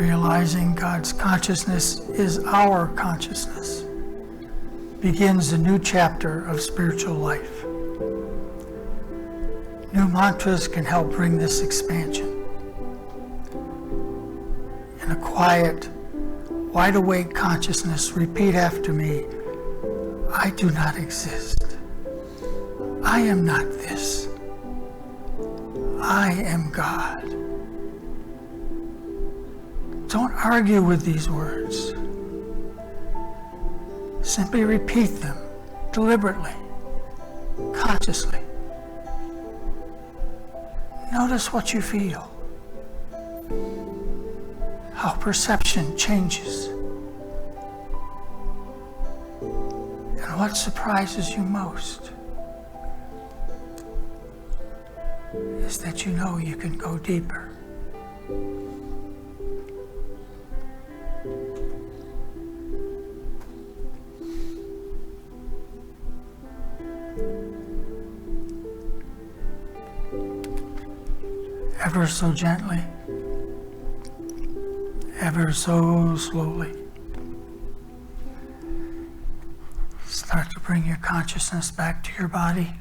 Realizing God's consciousness is our consciousness begins a new chapter of spiritual life. New mantras can help bring this expansion. In a quiet, wide-awake consciousness, repeat after me, I do not exist. I am not this. I am God. Don't argue with these words. Simply repeat them deliberately, consciously. Notice what you feel, how perception changes, and what surprises you most is that you know you can go deeper. Ever so gently, ever so slowly, start to bring your consciousness back to your body.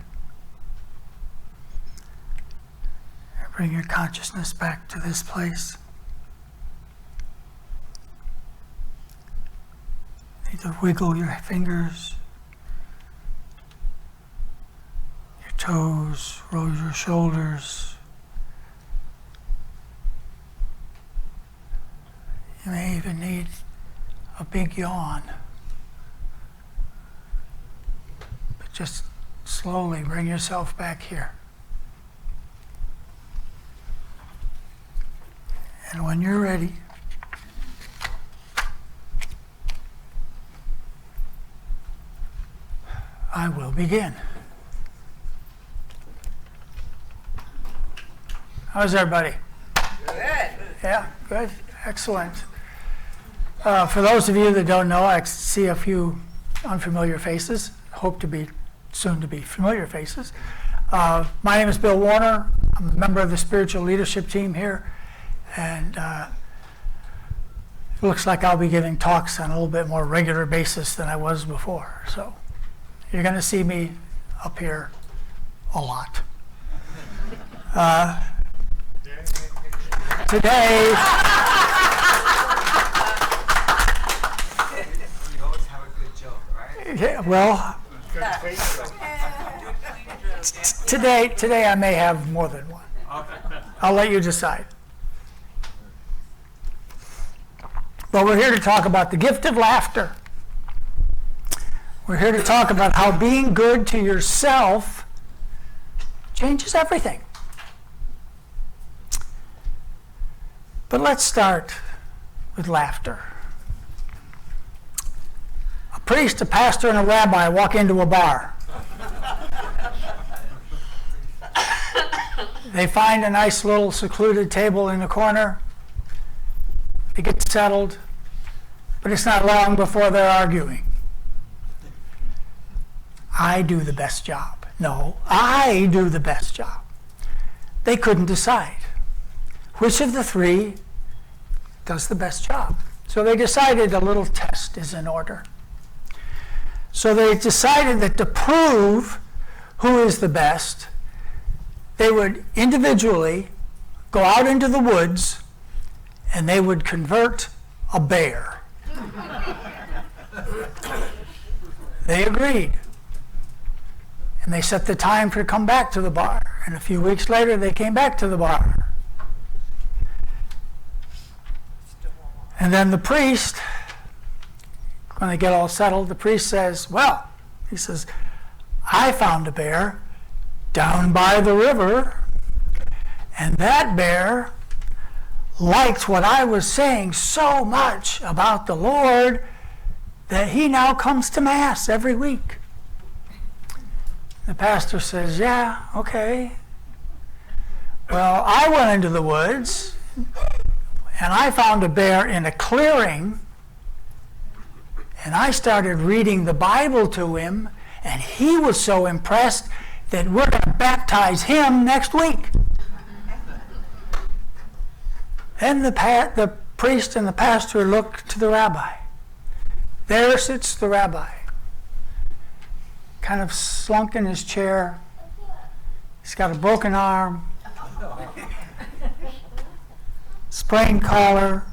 Bring your consciousness back to this place. Either wiggle your fingers, your toes, roll your shoulders. You may even need a big yawn. But just slowly bring yourself back here. And when you're ready, I will begin. How's everybody? Good. Yeah, good. Excellent. For those of you that don't know, I see a few unfamiliar faces. Hope to be soon to be familiar faces. My name is Bill Warner. I'm a member of the spiritual leadership team here. And it looks like I'll be giving talks on a little bit more regular basis than I was before. So you're going to see me up here a lot. Today, You always have a good joke, right? yeah, well, today I may have more than one. I'll let you decide. But we're here to talk about the gift of laughter. We're here to talk about how being good to yourself changes everything. But let's start with laughter. A priest, a pastor, and a rabbi walk into a bar. They find a nice little secluded table in the corner. They get settled, but it's not long before they're arguing. I do the best job. No, I do the best job. They couldn't decide which of the three does the best job. So they decided a little test is in order. So they decided that to prove who is the best, they would individually go out into the woods and they would convert a bear. They agreed. And they set the time to come back to the bar. And a few weeks later, they came back to the bar. And then the priest, when they get all settled, the priest says, well, he says, I found a bear down by the river, and that bear liked what I was saying so much about the Lord that he now comes to Mass every week. The pastor says, yeah, okay. Well, I went into the woods and I found a bear in a clearing and I started reading the Bible to him and he was so impressed that we're going to baptize him next week. Then the priest and the pastor look to the rabbi. There sits the rabbi, kind of slunk in his chair. He's got a broken arm, sprained collar,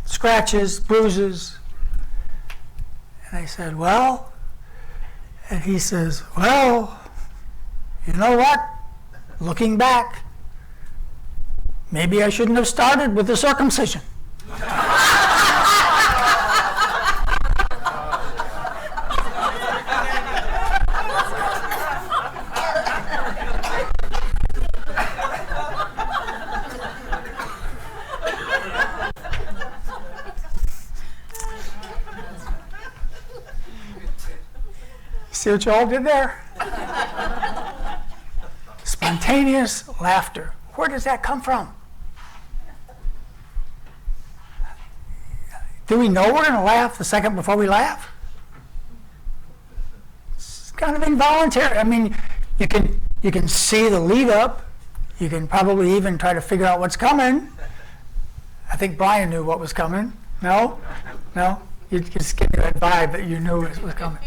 scratches, bruises. And I said, well, and he says, well, you know what? Looking back, maybe I shouldn't have started with the circumcision. See what you all did there? Spontaneous laughter. Where does that come from? Do we know we're going to laugh the second before we laugh? It's kind of involuntary. I mean, you can see the lead up. You can probably even try to figure out what's coming. I think Brian knew what was coming. No? You just get that vibe that you knew it was coming.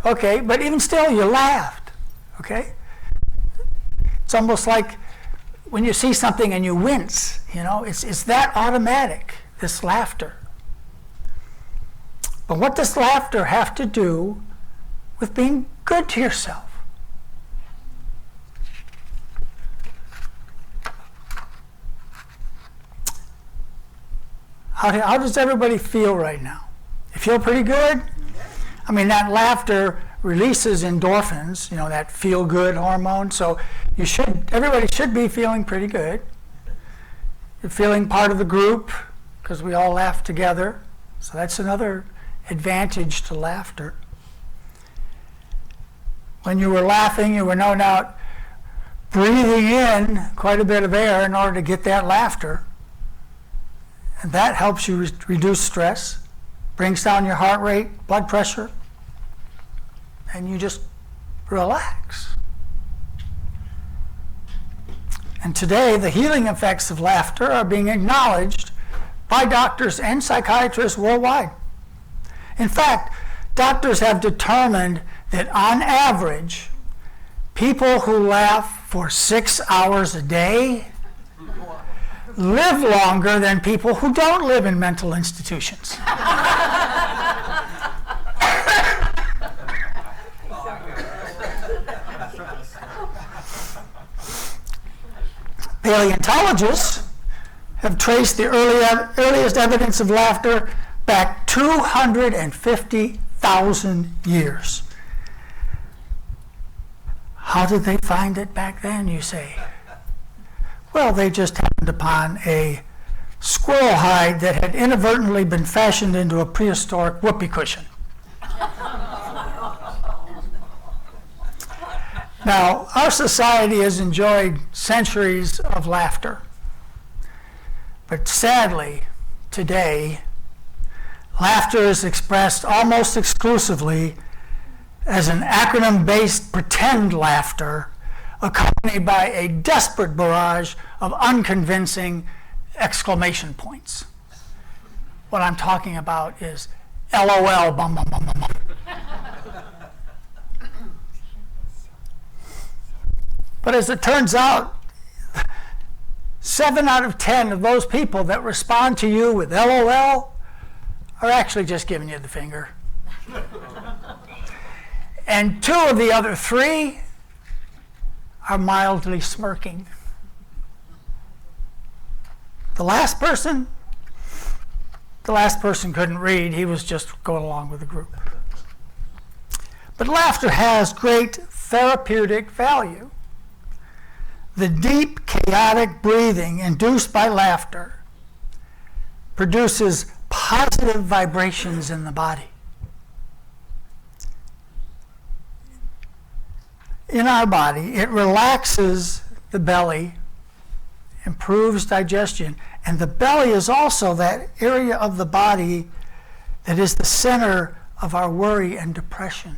Okay, but even still, you laughed. Okay? It's almost like when you see something and you wince, it's that automatic, this laughter. But what does laughter have to do with being good to yourself? How does everybody feel right now? You feel pretty good? I mean, that laughter releases endorphins, that feel-good hormone. So everybody should be feeling pretty good. You're feeling part of the group because we all laugh together. So that's another advantage to laughter. When you were laughing, you were no doubt breathing in quite a bit of air in order to get that laughter. And that helps you reduce stress, brings down your heart rate, blood pressure, and you just relax. And today, the healing effects of laughter are being acknowledged by doctors and psychiatrists worldwide. In fact, doctors have determined that on average, people who laugh for 6 hours a day live longer than people who don't live in mental institutions. Paleontologists have traced the earliest evidence of laughter back 250,000 years. How did they find it back then, you say? Well, they just happened upon a squirrel hide that had inadvertently been fashioned into a prehistoric whoopee cushion. Now, our society has enjoyed centuries of laughter. But sadly, today, laughter is expressed almost exclusively as an acronym-based pretend laughter accompanied by a desperate barrage of unconvincing exclamation points. What I'm talking about is LOL, bum, bum, bum, bum, bum. But as it turns out, 7 out of 10 of those people that respond to you with LOL are actually just giving you the finger. And 2 of the other 3 are mildly smirking. The last person couldn't read. He was just going along with the group. But laughter has great therapeutic value. The deep, chaotic breathing induced by laughter produces positive vibrations in the body. In our body, it relaxes the belly, improves digestion, and the belly is also that area of the body that is the center of our worry and depression.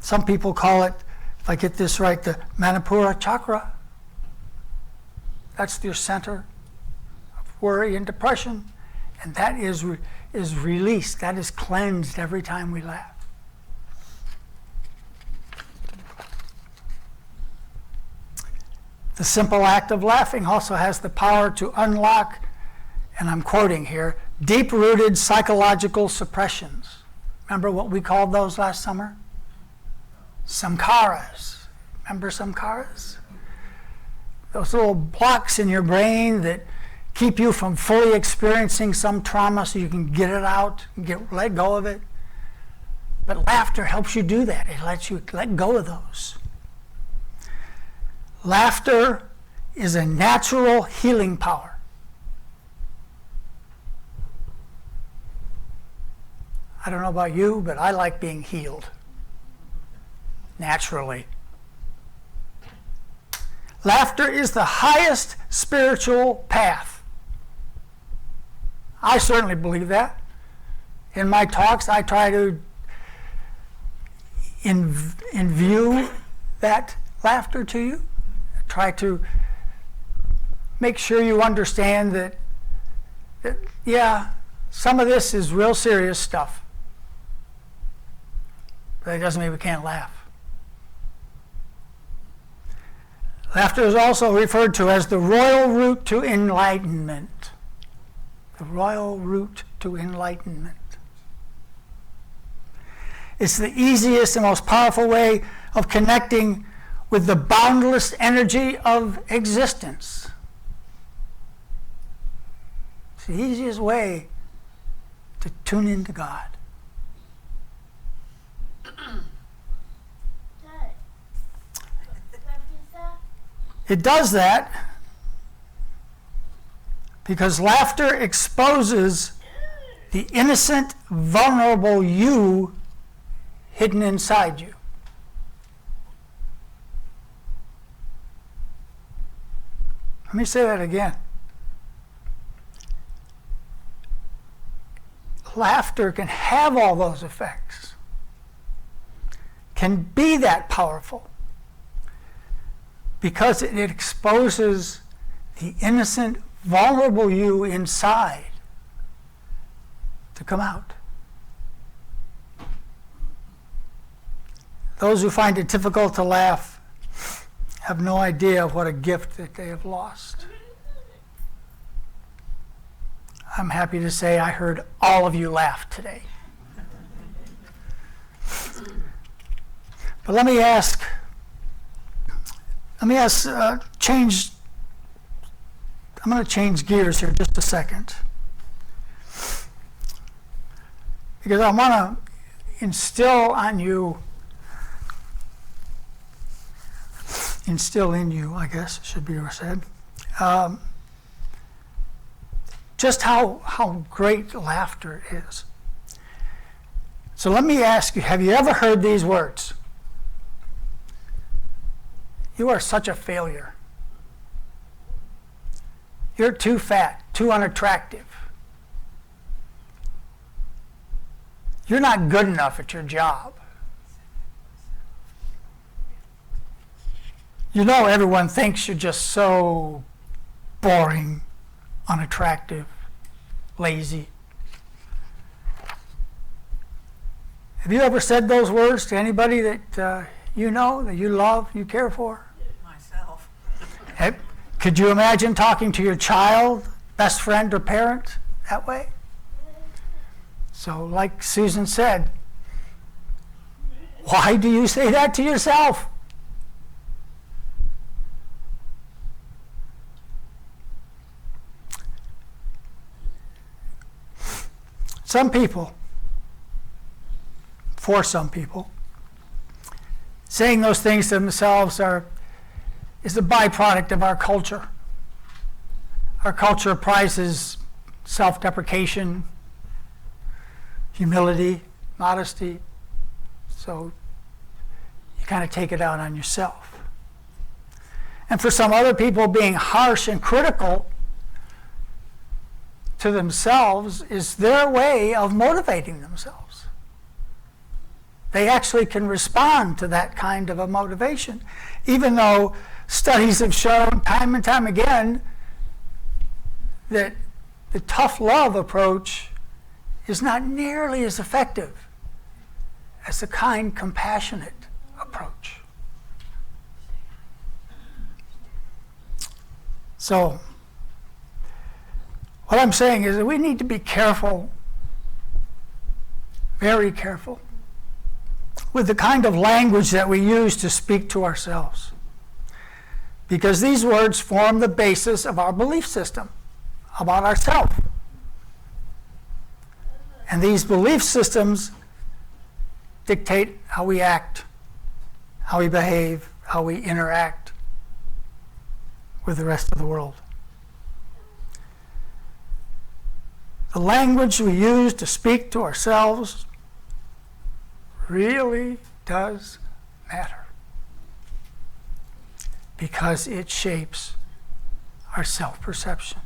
Some people call it, if I get this right, the Manipura chakra. That's your center of worry and depression. And that is released. That is cleansed every time we laugh. The simple act of laughing also has the power to unlock, and I'm quoting here, deep-rooted psychological suppressions. Remember what we called those last summer? Samkaras. Remember samkaras? Those little blocks in your brain that keep you from fully experiencing some trauma so you can get it out, let go of it. But laughter helps you do that. It lets you let go of those. Laughter is a natural healing power. I don't know about you, but I like being healed naturally. Laughter is the highest spiritual path. I certainly believe that. In my talks, I try to inview that laughter to you. Try to make sure you understand that, yeah, some of this is real serious stuff. But it doesn't mean we can't laugh. Laughter is also referred to as the royal route to enlightenment. The royal route to enlightenment. It's the easiest and most powerful way of connecting with the boundless energy of existence. It's the easiest way to tune into God. It does that because laughter exposes the innocent, vulnerable you hidden inside you. Let me say that again. Laughter can have all those effects, can be that powerful, because it exposes the innocent, vulnerable you inside to come out. Those who find it difficult to laugh have no idea what a gift that they have lost. I'm happy to say I heard all of you laugh today. But let me change. I'm going to change gears here just a second, because I want to instill in you, I guess it should be said, just how great laughter is. So let me ask you, have you ever heard these words? You are such a failure. You're too fat, too unattractive. You're not good enough at your job. You know everyone thinks you're just so boring, unattractive, lazy. Have you ever said those words to anybody that you know, that you love, you care for? Myself. Could you imagine talking to your child, best friend, or parent that way? So, like Susan said, why do you say that to yourself? Some people, for some people, saying those things to themselves is a byproduct of our culture. Our culture prizes self-deprecation, humility, modesty, so you kind of take it out on yourself. And for some other people, being harsh and critical to themselves is their way of motivating themselves. They actually can respond to that kind of a motivation, even though studies have shown time and time again that the tough love approach is not nearly as effective as the kind, compassionate approach. So, what I'm saying is that we need to be careful, very careful, with the kind of language that we use to speak to ourselves. Because these words form the basis of our belief system about ourselves. And these belief systems dictate how we act, how we behave, how we interact with the rest of the world. The language we use to speak to ourselves really does matter, because it shapes our self-perception.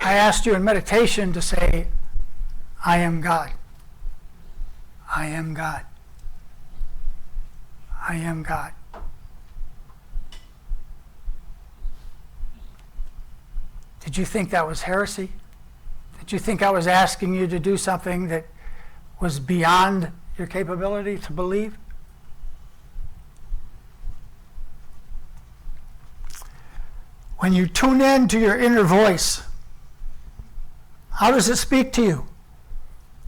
I asked you in meditation to say, I am God. I am God. I am God. Did you think that was heresy? Did you think I was asking you to do something that was beyond your capability to believe? When you tune in to your inner voice, how does it speak to you?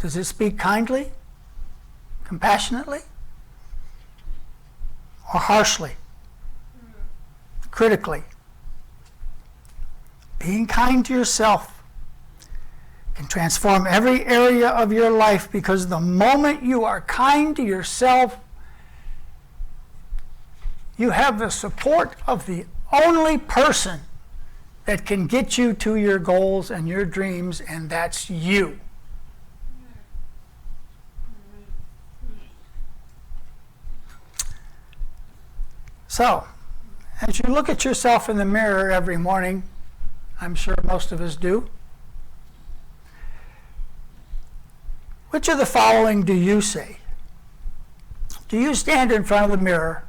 Does it speak kindly, compassionately, or harshly, critically? Being kind to yourself can transform every area of your life, because the moment you are kind to yourself, you have the support of the only person that can get you to your goals and your dreams, and that's you. So, as you look at yourself in the mirror every morning, I'm sure most of us do, which of the following do you say? Do you stand in front of the mirror,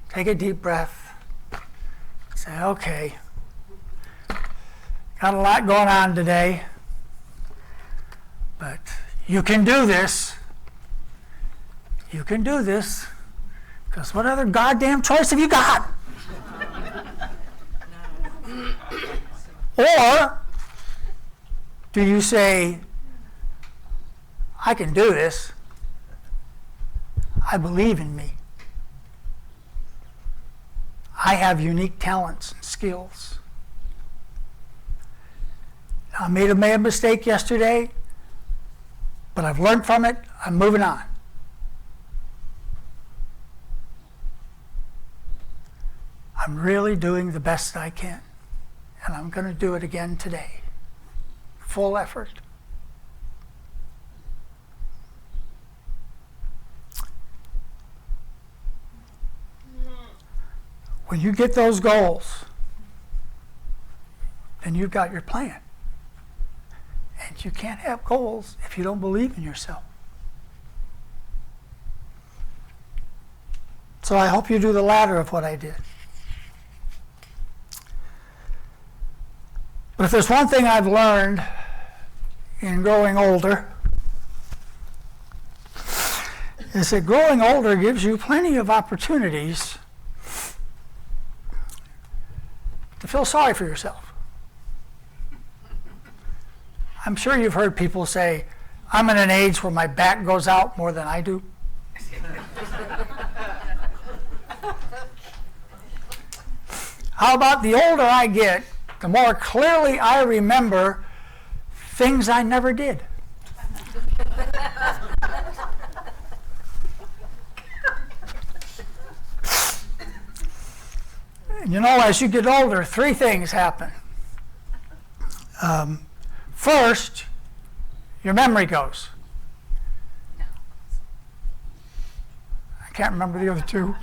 take a deep breath, say, okay, got a lot going on today, but you can do this. You can do this, because what other goddamn choice have you got? Or do you say, I can do this, I believe in me, I have unique talents and skills. I made a mistake yesterday, but I've learned from it, I'm moving on. I'm really doing the best I can, and I'm going to do it again today. Full effort. When you get those goals, then you've got your plan. And you can't have goals if you don't believe in yourself. So I hope you do the latter of what I did. But if there's one thing I've learned in growing older, is that growing older gives you plenty of opportunities to feel sorry for yourself. I'm sure you've heard people say, I'm at an age where my back goes out more than I do. How about the older I get, the more clearly I remember things I never did. You know, as you get older, three things happen. First, your memory goes. can't remember the other two.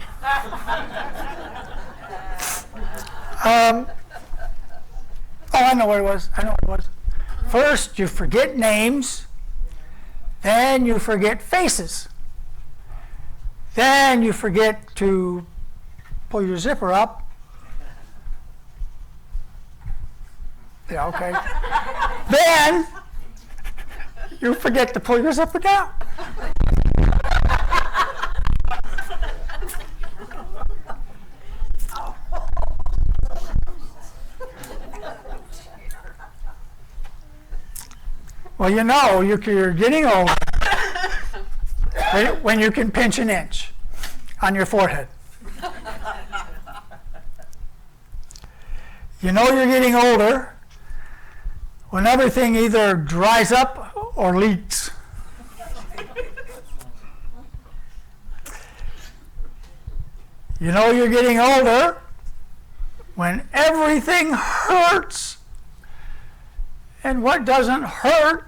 I know what it was. First, you forget names. Then you forget faces. Then you forget to pull your zipper up. Yeah, okay. Then you forget to pull your zipper down. Well, you know, you're getting old when you can pinch an inch on your forehead. You know you're getting older when everything either dries up or leaks. You know you're getting older when everything hurts, and what doesn't hurt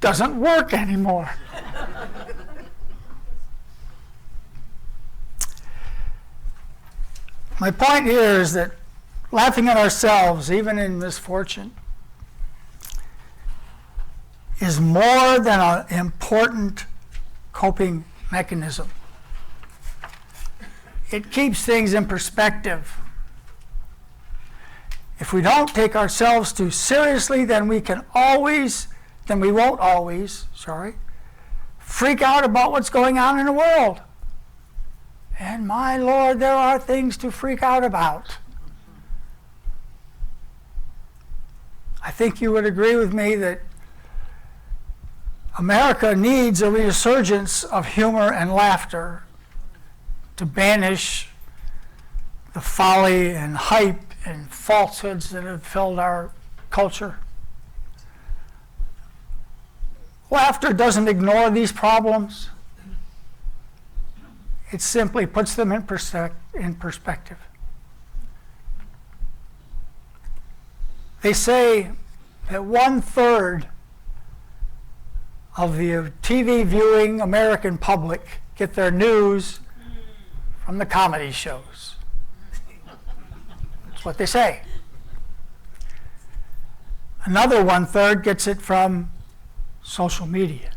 doesn't work anymore. My point here is that laughing at ourselves, even in misfortune, is more than an important coping mechanism. It keeps things in perspective. If we don't take ourselves too seriously, then we won't always, freak out about what's going on in the world. And my Lord, there are things to freak out about. I think you would agree with me that America needs a resurgence of humor and laughter to banish the folly and hype and falsehoods that have filled our culture. Laughter doesn't ignore these problems. It simply puts them in perspective. They say that 1/3 of the TV viewing American public get their news from the comedy shows. That's what they say. Another 1/3 gets it from social media.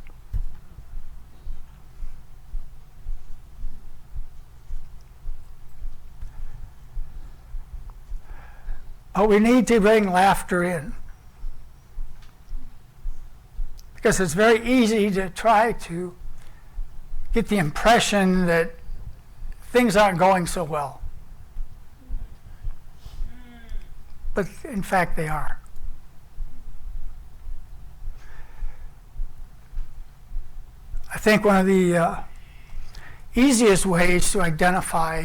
But we need to bring laughter in, because it's very easy to try to get the impression that things aren't going so well. But in fact, they are. I think one of the easiest ways to identify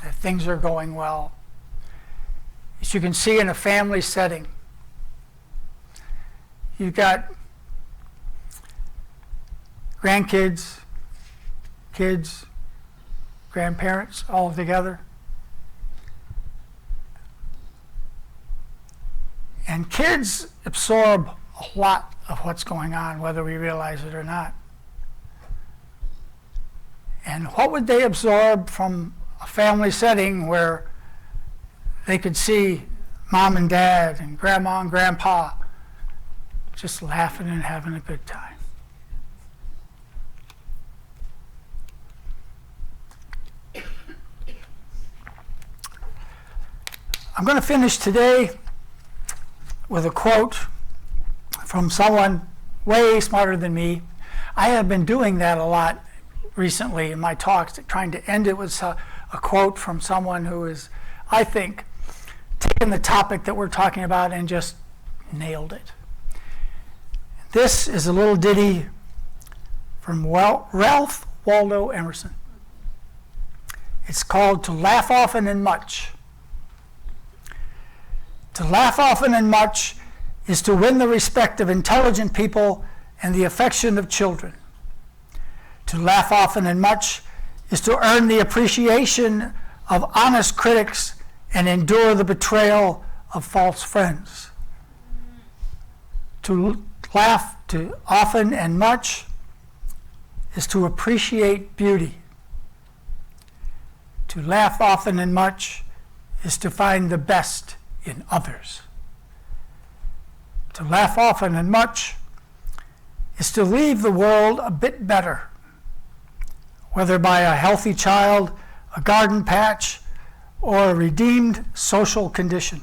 that things are going well is you can see in a family setting. You've got grandkids, kids, grandparents all together. And kids absorb a lot of what's going on, whether we realize it or not. And what would they absorb from a family setting where they could see mom and dad and grandma and grandpa just laughing and having a good time? I'm going to finish today with a quote from someone way smarter than me. I have been doing that a lot recently in my talks, trying to end it with a quote from someone who is, I think, taken the topic that we're talking about and just nailed it. This is a little ditty from Ralph Waldo Emerson. It's called "To Laugh Often and Much." To laugh often and much is to win the respect of intelligent people and the affection of children. To laugh often and much is to earn the appreciation of honest critics and endure the betrayal of false friends. To laugh too often and much is to appreciate beauty. To laugh often and much is to find the best in others. To laugh often and much is to leave the world a bit better, whether by a healthy child, a garden patch, or a redeemed social condition.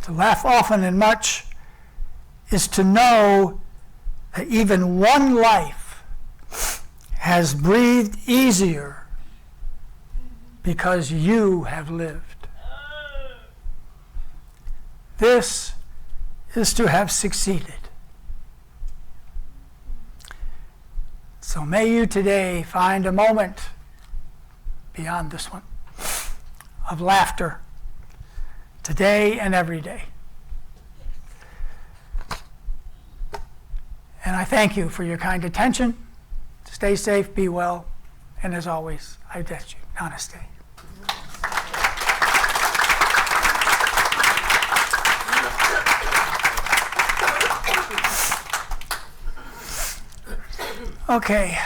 To laugh often and much is to know that even one life has breathed easier because you have lived. This is to have succeeded. So may you today find a moment beyond this one of laughter today and every day. And I thank you for your kind attention. Stay safe, be well, and as always, I bless you. Namaste. Okay.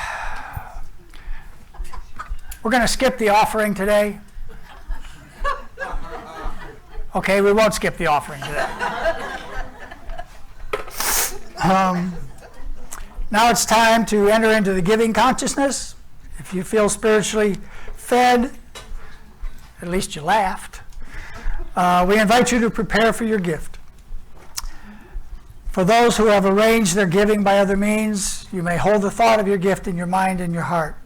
We're going to skip the offering today. Okay, we won't skip the offering today. Now it's time to enter into the giving consciousness. If you feel spiritually fed, at least you laughed, we invite you to prepare for your gift. For those who have arranged their giving by other means, you may hold the thought of your gift in your mind and your heart.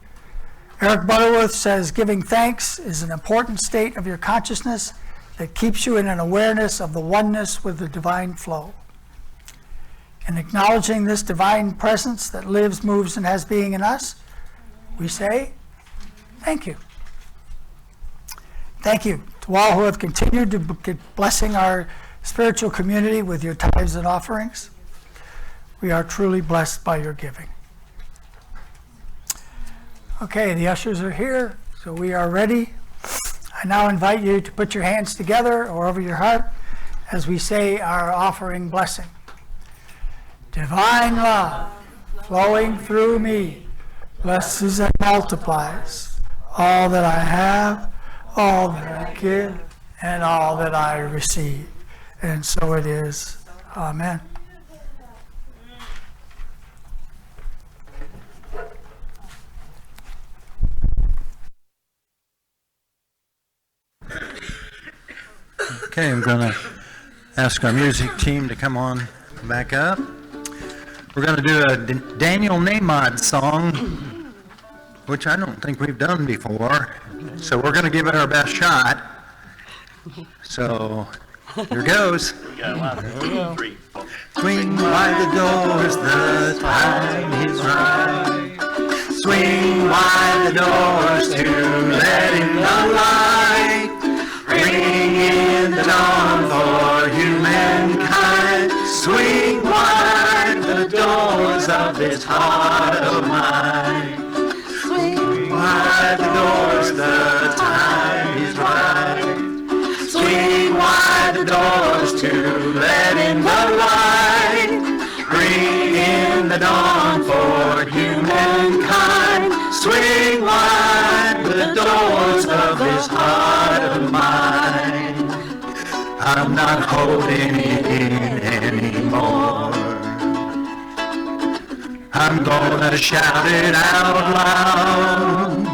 Eric Butterworth says giving thanks is an important state of your consciousness that keeps you in an awareness of the oneness with the divine flow. In acknowledging this divine presence that lives, moves, and has being in us, we say, thank you. Thank you to all who have continued to be blessing our spiritual community with your tithes and offerings. We are truly blessed by your giving. Okay, the ushers are here, so we are ready. I now invite you to put your hands together or over your heart as we say our offering blessing. Divine love flowing through me blesses and multiplies all that I have, all that I give, and all that I receive. And so it is. Amen. Okay, I'm going to ask our music team to come on back up. We're going to do a Daniel Nahmod song, which I don't think we've done before. So we're going to give it our best shot. So here goes. Swing wide the doors, the time is right. Swing wide the doors to let in the light. Bring in the dawn for humankind. Swing wide the doors of this heart of mine. Swing wide the doors, the time is right. Swing wide the doors to let in the light. Bring in the dawn for humankind. Swing wide the doors of this heart of mine. I'm not holding it in anymore. I'm gonna shout it out loud.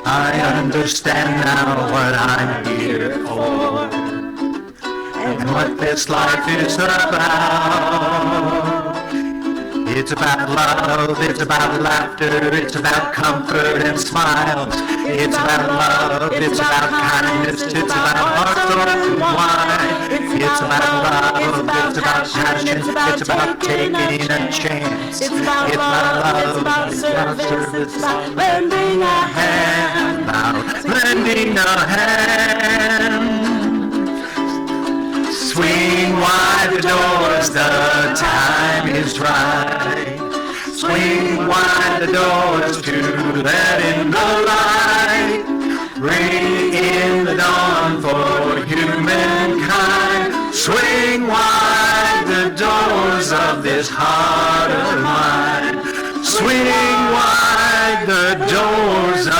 I understand now what I'm here for, and what this life is about. It's about love, it's about laughter, it's about comfort and smiles. It's about love, it's about kindness, it's about hearts open wide. It's about love, it's about passion, it's about taking a chance. It's about love, it's about service, it's about lending a hand. About lending a hand. Swing wide the doors, the time is right. Swing wide the doors to let in the light. Bring in the dawn for humankind. Swing wide the doors of this heart of mine.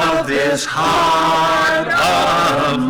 of this heart of